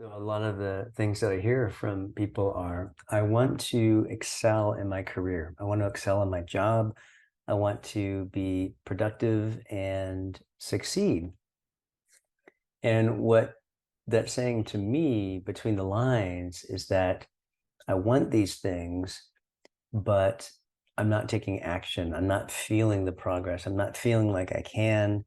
So a lot of the things that I hear from people are, I want to excel in my career. I want to excel in my job. I want to be productive and succeed. And what that's saying to me between the lines is that I want these things, but I'm not taking action. I'm not feeling the progress. I'm not feeling like I can.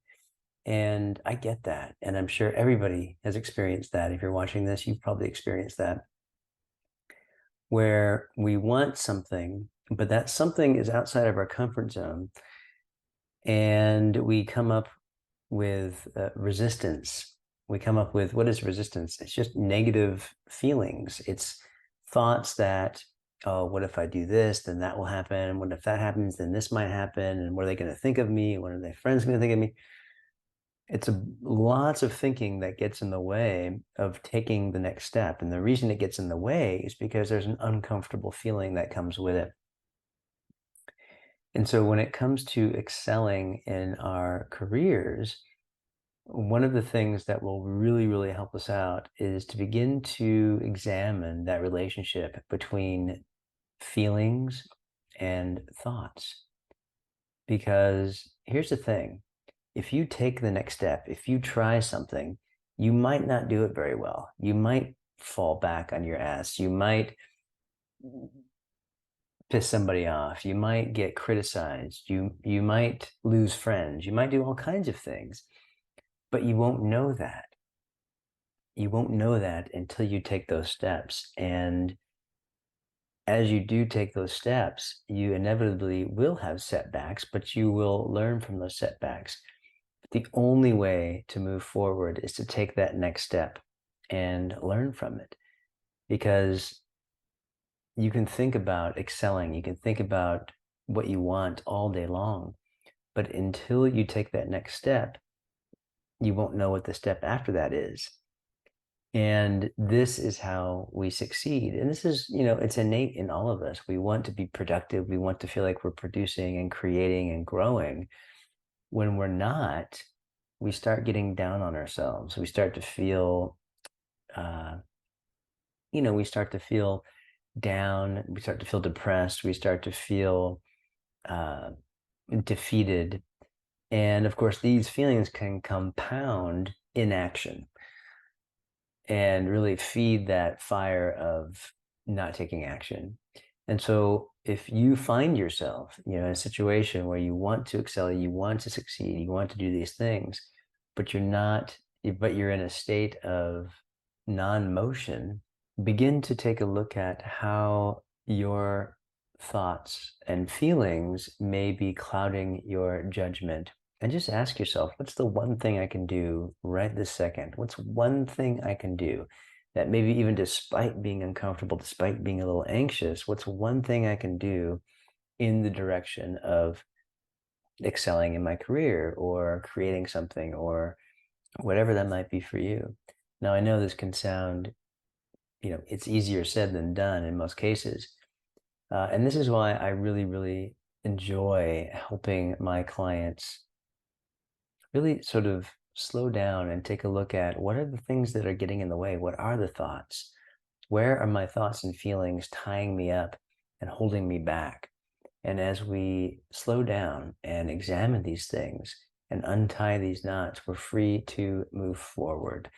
And I get that. And I'm sure everybody has experienced that. If you're watching this, you've probably experienced that, where we want something, but that something is outside of our comfort zone. And we come up with resistance. We come up with what is resistance? It's just negative feelings. It's thoughts that, oh, what if I do this? Then that will happen. What if that happens? Then this might happen. And what are they going to think of me? What are their friends going to think of me? It's lots of thinking that gets in the way of taking the next step. And the reason it gets in the way is because there's an uncomfortable feeling that comes with it. And so when it comes to excelling in our careers, one of the things that will really, really help us out is to begin to examine that relationship between feelings and thoughts. Because here's the thing, if you take the next step, if you try something, you might not do it very well. You might fall back on your ass. You might piss somebody off. You might get criticized. You might lose friends. You might do all kinds of things, but you won't know that. You won't know that until you take those steps. And as you do take those steps, you inevitably will have setbacks, but you will learn from those setbacks. The only way to move forward is to take that next step and learn from it, because you can think about excelling, you can think about what you want all day long, but until you take that next step, you won't know what the step after that is. And this is how we succeed. And this is, it's innate in all of us. We want to be productive. We want to feel like we're producing and creating and growing. When we're not, we start getting down on ourselves. We start to feel, uh, we start to feel down. We start to feel depressed. We start to feel uh, defeated. And of course, these feelings can compound inaction and really feed that fire of not taking action. And so if you find yourself, in a situation where you want to excel, you want to succeed, you want to do these things, but you're not, but you're in a state of non-motion, begin to take a look at how your thoughts and feelings may be clouding your judgment, and just ask yourself, what's the one thing I can do right this second? What's one thing I can do that, maybe even despite being uncomfortable, despite being a little anxious, what's one thing I can do in the direction of excelling in my career or creating something or whatever that might be for you? Now, I know this can sound, it's easier said than done in most cases. And this is why I really, really enjoy helping my clients really sort of slow down and take a look at, what are the things that are getting in the way? What are the thoughts? Where are my thoughts and feelings tying me up and holding me back? And as we slow down and examine these things and untie these knots, we're free to move forward.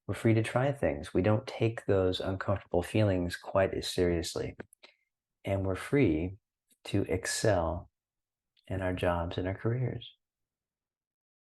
We're free to try things. We don't take those uncomfortable feelings quite as seriously. And we're free to excel in our jobs and our careers.